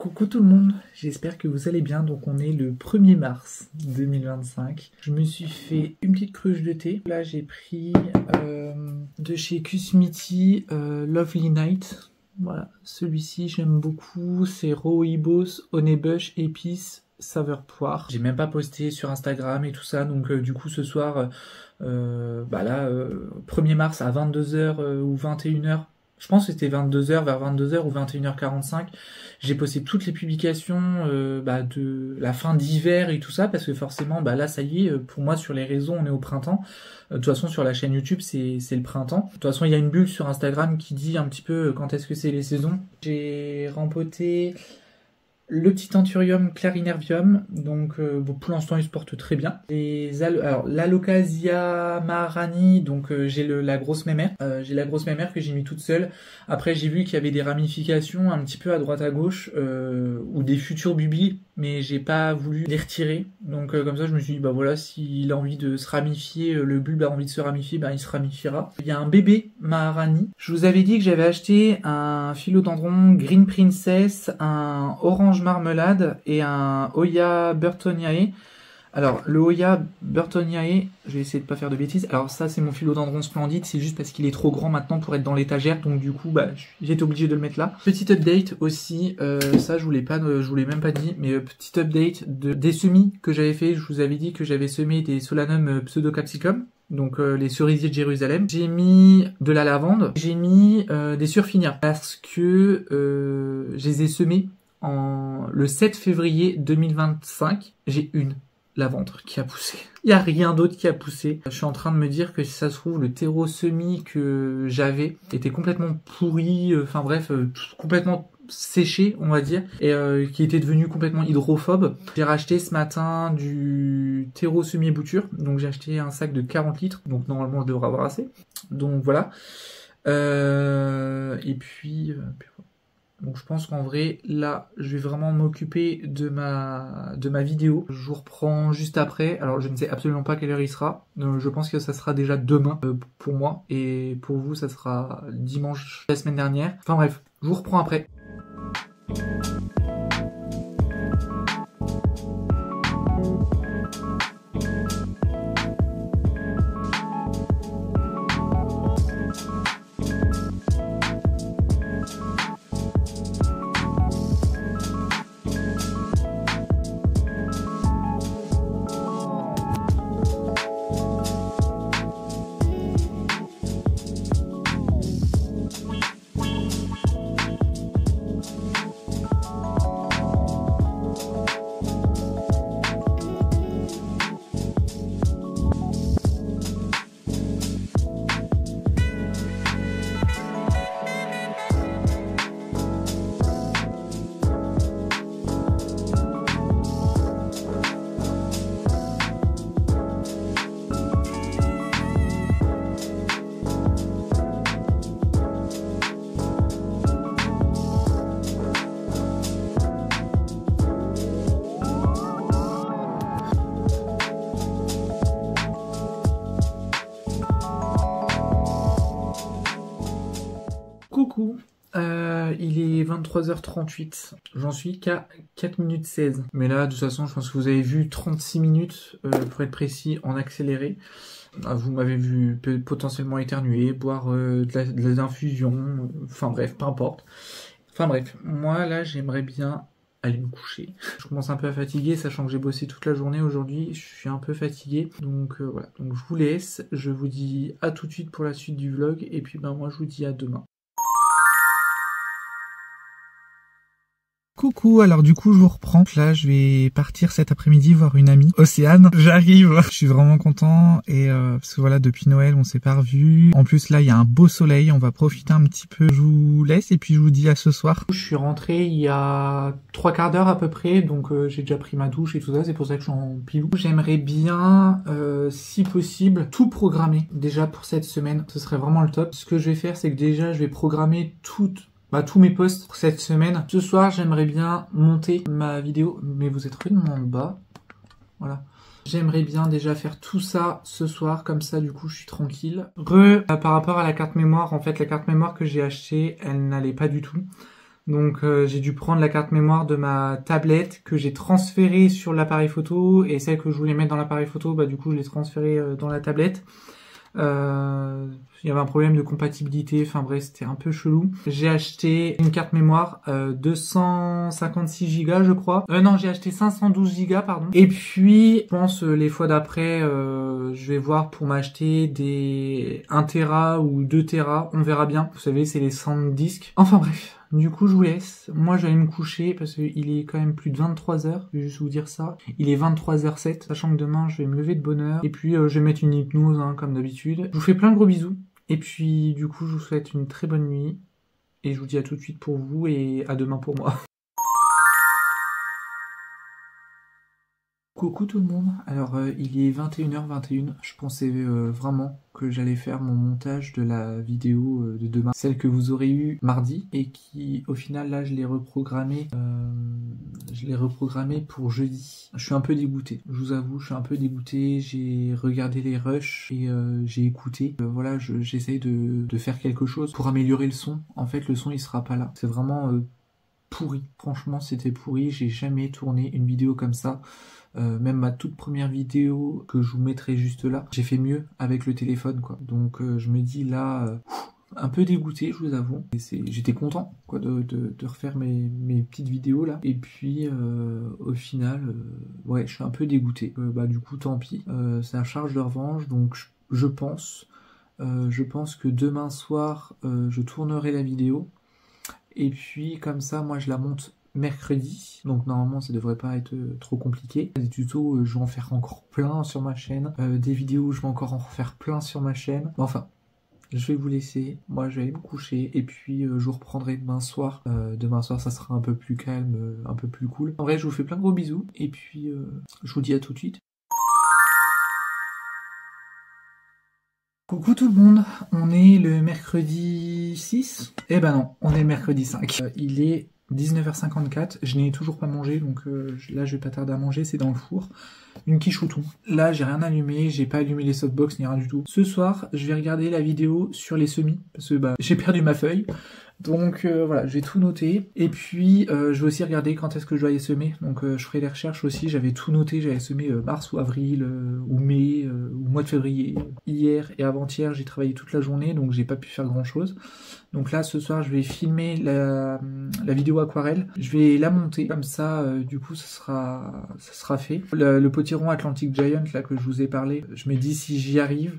Coucou tout le monde, j'espère que vous allez bien. Donc on est le 1er mars 2025. Je me suis fait une petite cruche de thé. Là j'ai pris de chez Kusmiti Lovely Night. Voilà, celui-ci j'aime beaucoup. C'est Rooibos, Honeybush, épices, saveur poire. J'ai même pas posté sur Instagram et tout ça. Donc du coup ce soir, 1er mars à 22h ou 21h. Je pense que c'était 22h, vers 22h ou 21h45. J'ai posté toutes les publications de la fin d'hiver et tout ça, parce que forcément, là, ça y est, pour moi, sur les réseaux, on est au printemps. De toute façon, sur la chaîne YouTube, c'est le printemps. De toute façon, il y a une bulle sur Instagram qui dit un petit peu quand est-ce que c'est les saisons. J'ai rempoté le petit Anthurium clarinervium, donc pour l'instant il se porte très bien. Alors l'Alocasia maharani, donc j'ai la grosse mémère, que j'ai mis toute seule. Après j'ai vu qu'il y avait des ramifications un petit peu à droite à gauche, ou des futurs bubis, mais j'ai pas voulu les retirer. Donc comme ça je me suis dit voilà, s'il a envie de se ramifier, le bulbe a envie de se ramifier, il se ramifiera. Il y a un bébé maharani. Je vous avais dit que j'avais acheté un philodendron Green Princess, un orange marmelade et un Hoya Burtoniae. Alors le Hoya Burtoniae, je vais essayer de pas faire de bêtises. Alors ça c'est mon philodendron splendide, c'est juste parce qu'il est trop grand maintenant pour être dans l'étagère, donc du coup j'étais obligé de le mettre là. Petit update aussi, ça je vous l'ai même pas dit, mais petit update des semis que j'avais fait. Je vous avais dit que j'avais semé des Solanum pseudocapsicum, donc les cerisiers de Jérusalem. J'ai mis de la lavande, j'ai mis des surfinias parce que je les ai semés le 7 février 2025. J'ai une lavande qui a poussé. Il n'y a rien d'autre qui a poussé. Je suis en train de me dire que si ça se trouve, le terreau semis que j'avais était complètement pourri, complètement séché, on va dire, et qui était devenu complètement hydrophobe. J'ai racheté ce matin du terreau semi-bouture, donc j'ai acheté un sac de 40 litres, donc normalement je devrais avoir assez. Donc voilà. Et puis donc je pense qu'en vrai, là, je vais vraiment m'occuper de ma vidéo. Je vous reprends juste après. Alors je ne sais absolument pas quelle heure il sera. Je pense que ça sera déjà demain pour moi. Et pour vous, ça sera dimanche la semaine dernière. Enfin bref, je vous reprends après. Coucou, il est 23h38, j'en suis qu'à 4 minutes 16. Mais là, de toute façon, je pense que vous avez vu 36 minutes, pour être précis, en accéléré. Vous m'avez vu potentiellement éternuer, boire de l'infusion, enfin bref, peu importe. Enfin bref, moi là, j'aimerais bien aller me coucher. Je commence un peu à fatiguer, sachant que j'ai bossé toute la journée aujourd'hui, je suis un peu fatigué. Donc voilà, donc je vous laisse, je vous dis à tout de suite pour la suite du vlog, et puis moi je vous dis à demain. Coucou, alors du coup je vous reprends. Là je vais partir cet après-midi voir une amie, Océane. J'arrive, je suis vraiment content et parce que voilà, depuis Noël on s'est pas revus. En plus là il y a un beau soleil, on va profiter un petit peu. Je vous laisse et puis je vous dis à ce soir. Je suis rentré il y a 3 quarts d'heure à peu près, donc j'ai déjà pris ma douche et tout ça, c'est pour ça que je suis en pilou. J'aimerais bien, si possible, tout programmer déjà pour cette semaine, ce serait vraiment le top. Ce que je vais faire, c'est que déjà je vais programmer tous mes posts pour cette semaine. Ce soir, j'aimerais bien monter ma vidéo, mais vous êtes vraiment en bas. Voilà. J'aimerais bien déjà faire tout ça ce soir, comme ça du coup je suis tranquille. Par rapport à la carte mémoire, en fait la carte mémoire que j'ai achetée, elle n'allait pas du tout. Donc j'ai dû prendre la carte mémoire de ma tablette que j'ai transférée sur l'appareil photo, et celle que je voulais mettre dans l'appareil photo, bah du coup je l'ai transférée dans la tablette. Il y avait un problème de compatibilité, enfin bref, c'était un peu chelou. J'ai acheté une carte mémoire 256 Go je crois. Non, j'ai acheté 512 Go pardon. Et puis, je pense les fois d'après, je vais voir pour m'acheter des 1 Tera ou 2 Tera, on verra bien. Vous savez, c'est les SanDisk. Enfin bref. Du coup, je vous laisse. Moi, je vais aller me coucher parce qu'il est quand même plus de 23 heures. Je vais juste vous dire ça. Il est 23h07, sachant que demain, je vais me lever de bonne heure. Et puis, je vais mettre une hypnose, hein, comme d'habitude. Je vous fais plein de gros bisous. Et puis, du coup, je vous souhaite une très bonne nuit. Et je vous dis à tout de suite pour vous et à demain pour moi. Coucou tout le monde, alors il est 21h21, je pensais vraiment que j'allais faire mon montage de la vidéo de demain, celle que vous aurez eue mardi, et qui au final là je l'ai reprogrammée pour jeudi. Je suis un peu dégoûté, je vous avoue, je suis un peu dégoûté, j'ai regardé les rushs et j'ai écouté. Voilà, j'essaye de faire quelque chose pour améliorer le son. En fait le son il sera pas là, c'est vraiment pourri, franchement c'était pourri, j'ai jamais tourné une vidéo comme ça. Même ma toute première vidéo que je vous mettrai juste là, j'ai fait mieux avec le téléphone quoi. Donc je me dis là, un peu dégoûté je vous avoue. J'étais content quoi de refaire mes petites vidéos là. Et puis au final, ouais je suis un peu dégoûté. Bah du coup tant pis, c'est un charge de revanche. Donc je pense que demain soir je tournerai la vidéo. Et puis comme ça moi je la monte mercredi, donc normalement ça devrait pas être trop compliqué. Des tutos, je vais en faire encore plein sur ma chaîne, des vidéos, je vais encore en faire plein sur ma chaîne. Enfin, je vais vous laisser, moi je vais aller me coucher, et puis je vous reprendrai demain soir. Demain soir ça sera un peu plus calme, un peu plus cool. En vrai je vous fais plein de gros bisous, et puis je vous dis à tout de suite. Coucou tout le monde, on est le mercredi 6 ? Eh ben non, on est le mercredi 5. Il est 19h54, je n'ai toujours pas mangé, donc là je vais pas tarder à manger, c'est dans le four. Une quiche au thon. Là j'ai rien allumé, j'ai pas allumé les softbox ni rien du tout. Ce soir je vais regarder la vidéo sur les semis, parce que bah j'ai perdu ma feuille. Donc voilà, je vais tout noter. Et puis je vais aussi regarder quand est-ce que je dois les semer. Donc je ferai les recherches aussi, j'avais tout noté, j'avais semé mars ou avril, ou mai, ou mois de février. Hier et avant-hier j'ai travaillé toute la journée, donc j'ai pas pu faire grand chose. Donc là ce soir je vais filmer la vidéo aquarelle, je vais la monter, comme ça du coup ça sera fait. Le potiron Atlantic Giant là que je vous ai parlé, je me dis si j'y arrive,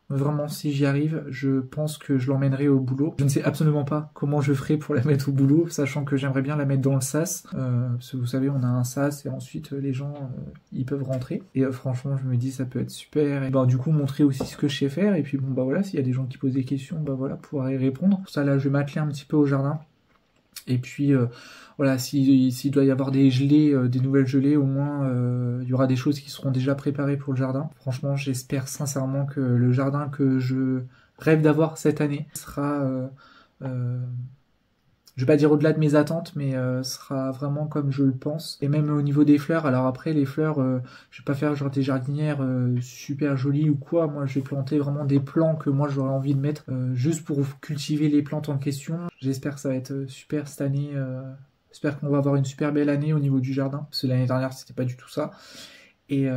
vraiment si j'y arrive, je pense que je l'emmènerai au boulot. Je ne sais absolument pas comment je ferai pour la mettre au boulot, sachant que j'aimerais bien la mettre dans le sas, parce que vous savez on a un sas et ensuite les gens ils peuvent rentrer. Et franchement je me dis ça peut être super, et bah du coup montrer aussi ce que je sais faire, et puis bon bah voilà, s'il y a des gens qui posent des questions, bah voilà, pouvoir y répondre. Pour ça là je vais m'atteler un petit peu au jardin. Et puis voilà, s'il doit y avoir des gelées, des nouvelles gelées, au moins il y aura des choses qui seront déjà préparées pour le jardin. Franchement, j'espère sincèrement que le jardin que je rêve d'avoir cette année sera, je vais pas dire au-delà de mes attentes, mais sera vraiment comme je le pense. Et même au niveau des fleurs, alors après les fleurs, je vais pas faire genre des jardinières super jolies ou quoi. Moi je vais planter vraiment des plants que moi j'aurais envie de mettre juste pour cultiver les plantes en question. J'espère que ça va être super cette année. J'espère qu'on va avoir une super belle année au niveau du jardin, parce que l'année dernière c'était pas du tout ça. Et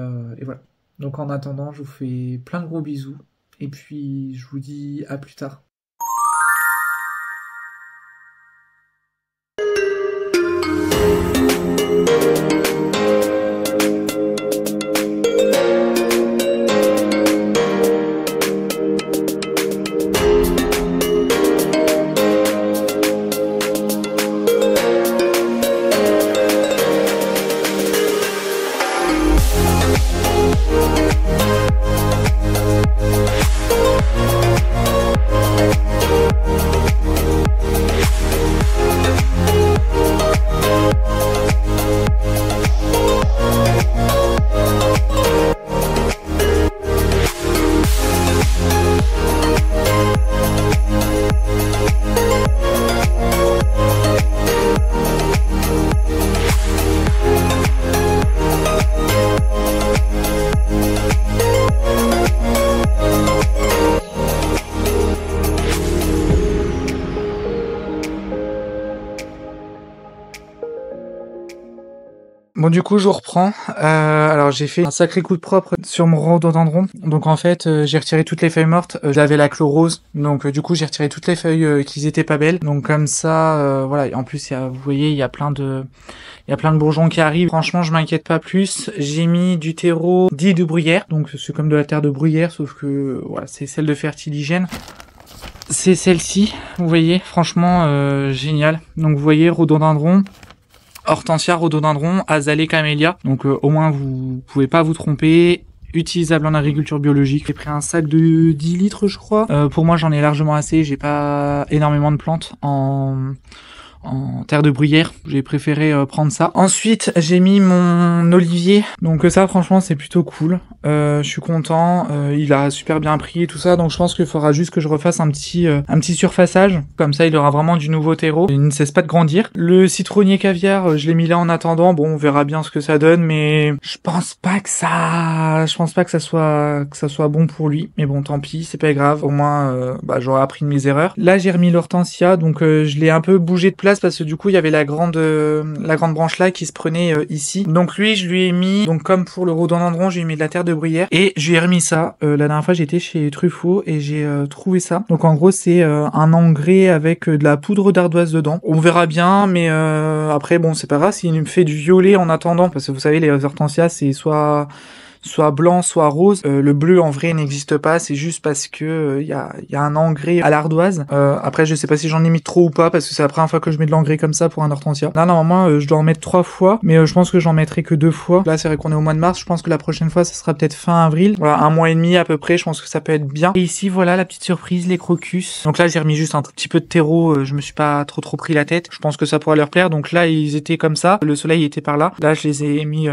voilà. Donc en attendant, je vous fais plein de gros bisous, et puis je vous dis à plus tard. Bon, du coup, je reprends. Alors, j'ai fait un sacré coup de propre sur mon rhododendron. Donc, en fait, j'ai retiré toutes les feuilles mortes. J'avais la chlorose. Donc, du coup, j'ai retiré toutes les feuilles qui étaient pas belles. Donc, comme ça, voilà. En plus, vous voyez, il y a plein de bourgeons qui arrivent. Franchement, je m'inquiète pas plus. J'ai mis du terreau dit de bruyère. Donc, c'est comme de la terre de bruyère, sauf que, voilà, c'est celle de Fertiligène. C'est celle-ci. Vous voyez, franchement, génial. Donc, vous voyez, rhododendron. Hortensia, rhododendron, azalée, camélia. Donc au moins vous pouvez pas vous tromper. Utilisable en agriculture biologique. J'ai pris un sac de 10 litres je crois. Pour moi j'en ai largement assez. J'ai pas énormément de plantes en terre de bruyère, j'ai préféré prendre ça. Ensuite, j'ai mis mon olivier, donc ça franchement c'est plutôt cool. Je suis content, il a super bien pris et tout ça, donc je pense qu'il faudra juste que je refasse un petit surfaçage, comme ça il aura vraiment du nouveau terreau. Il ne cesse pas de grandir. Le citronnier caviar, je l'ai mis là en attendant, bon on verra bien ce que ça donne, mais je pense pas que ça soit bon pour lui, mais bon tant pis, c'est pas grave, au moins j'aurai appris de mes erreurs. Là j'ai remis l'hortensia, donc je l'ai un peu bougé de place parce que du coup il y avait la grande branche là qui se prenait ici. Donc lui je lui ai mis, donc comme pour le rhododendron, je lui ai mis de la terre de bruyère et je lui ai remis ça. La dernière fois j'étais chez Truffaut et j'ai trouvé ça. Donc en gros c'est un engrais avec de la poudre d'ardoise dedans. On verra bien, mais après bon c'est pas grave s'il me fait du violet en attendant, parce que vous savez les hortensias c'est soit blanc, soit rose. Le bleu en vrai n'existe pas, c'est juste parce que y a un engrais à l'ardoise. Après je sais pas si j'en ai mis trop ou pas, parce que c'est la première fois que je mets de l'engrais comme ça pour un hortensia. Là normalement je dois en mettre 3 fois, mais je pense que j'en mettrai que 2 fois. Là c'est vrai qu'on est au mois de mars, je pense que la prochaine fois ça sera peut-être fin avril. Voilà, 1 mois et demi à peu près, je pense que ça peut être bien. Et ici voilà la petite surprise, les crocus. Donc là j'ai remis juste un tout petit peu de terreau, je me suis pas trop pris la tête. Je pense que ça pourrait leur plaire. Donc là ils étaient comme ça, le soleil était par là. Là je les ai mis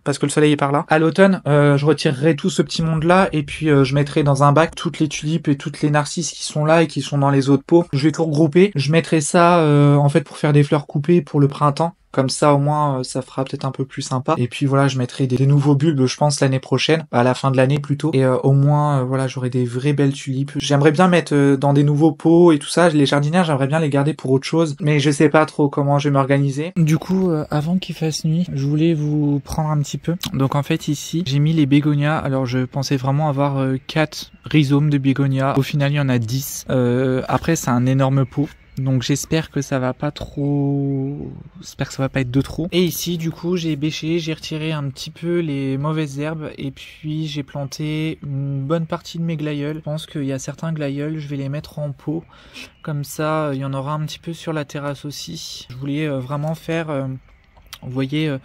parce que le soleil est par là. À l'automne, je retirerai tout ce petit monde-là et puis je mettrai dans un bac toutes les tulipes et toutes les narcisses qui sont là et qui sont dans les autres pots. Je vais tout regrouper. Je mettrai ça en fait pour faire des fleurs coupées pour le printemps. Comme ça, au moins, ça fera peut-être un peu plus sympa. Et puis voilà, je mettrai des nouveaux bulbes, je pense, l'année prochaine, à la fin de l'année plutôt. Et au moins, voilà, j'aurai des vraies belles tulipes. J'aimerais bien mettre dans des nouveaux pots et tout ça. Les jardinières, j'aimerais bien les garder pour autre chose. Mais je sais pas trop comment je vais m'organiser. Du coup, avant qu'il fasse nuit, je voulais vous prendre un petit peu. Donc en fait, ici, j'ai mis les bégonias. Alors je pensais vraiment avoir 4 rhizomes de bégonias. Au final, il y en a 10. Après, c'est un énorme pot. Donc j'espère que ça va pas être de trop. Et ici du coup j'ai bêché, j'ai retiré un petit peu les mauvaises herbes et puis j'ai planté une bonne partie de mes glaïeuls. Je pense qu'il y a certains glaïeuls, je vais les mettre en pot. Comme ça il y en aura un petit peu sur la terrasse aussi. Je voulais vraiment faire... vous voyez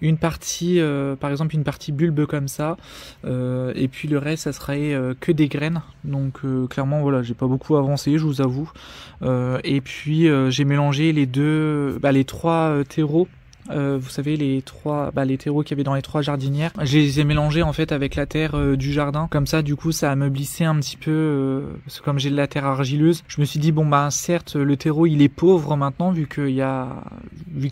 une partie, par exemple une partie bulbe comme ça, et puis le reste ça serait que des graines. Donc clairement voilà, j'ai pas beaucoup avancé, je vous avoue. Et puis j'ai mélangé les 3 terreaux. Vous savez les terreaux qu'il y avait dans les 3 jardinières, je les ai mélangés en fait avec la terre du jardin, comme ça du coup ça a meublissé un petit peu parce que comme j'ai de la terre argileuse, je me suis dit bon bah certes le terreau il est pauvre maintenant vu qu'il a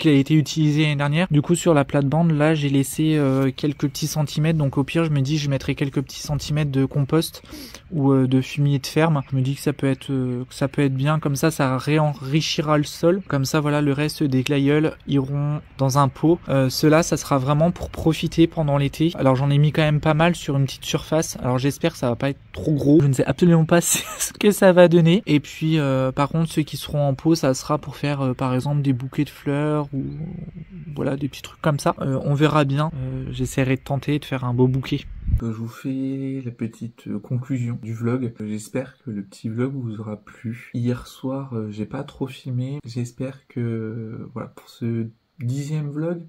été utilisé l'année dernière. Du coup sur la plate-bande là j'ai laissé quelques petits centimètres, donc au pire je me dis je mettrai quelques petits centimètres de compost ou de fumier de ferme. Je me dis que ça peut être bien, comme ça réenrichira le sol, comme ça voilà le reste des glaïeuls iront dans un pot. Cela ça sera vraiment pour profiter pendant l'été. Alors j'en ai mis quand même pas mal sur une petite surface, alors j'espère que ça va pas être trop gros, je ne sais absolument pas ce que ça va donner. Et puis par contre ceux qui seront en pot ça sera pour faire par exemple des bouquets de fleurs ou voilà des petits trucs comme ça. On verra bien, j'essaierai de tenter de faire un beau bouquet. Je vous fais la petite conclusion du vlog. J'espère que le petit vlog vous aura plu. Hier soir j'ai pas trop filmé, j'espère que voilà pour ce 10e vlog,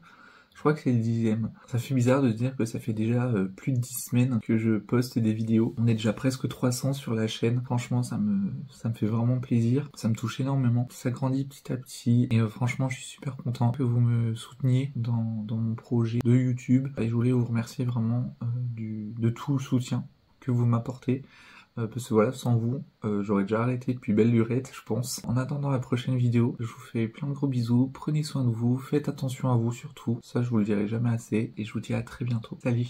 je crois que c'est le 10e. Ça fait bizarre de dire que ça fait déjà plus de 10 semaines que je poste des vidéos. On est déjà presque 300 sur la chaîne. Franchement, ça me fait vraiment plaisir. Ça me touche énormément. Ça grandit petit à petit. Et franchement, je suis super content que vous me souteniez dans mon projet de YouTube. Et je voulais vous remercier vraiment de tout le soutien que vous m'apportez. Parce que voilà, sans vous, j'aurais déjà arrêté depuis belle lurette, je pense. En attendant la prochaine vidéo, je vous fais plein de gros bisous, prenez soin de vous, faites attention à vous surtout, ça je vous le dirai jamais assez, et je vous dis à très bientôt. Salut!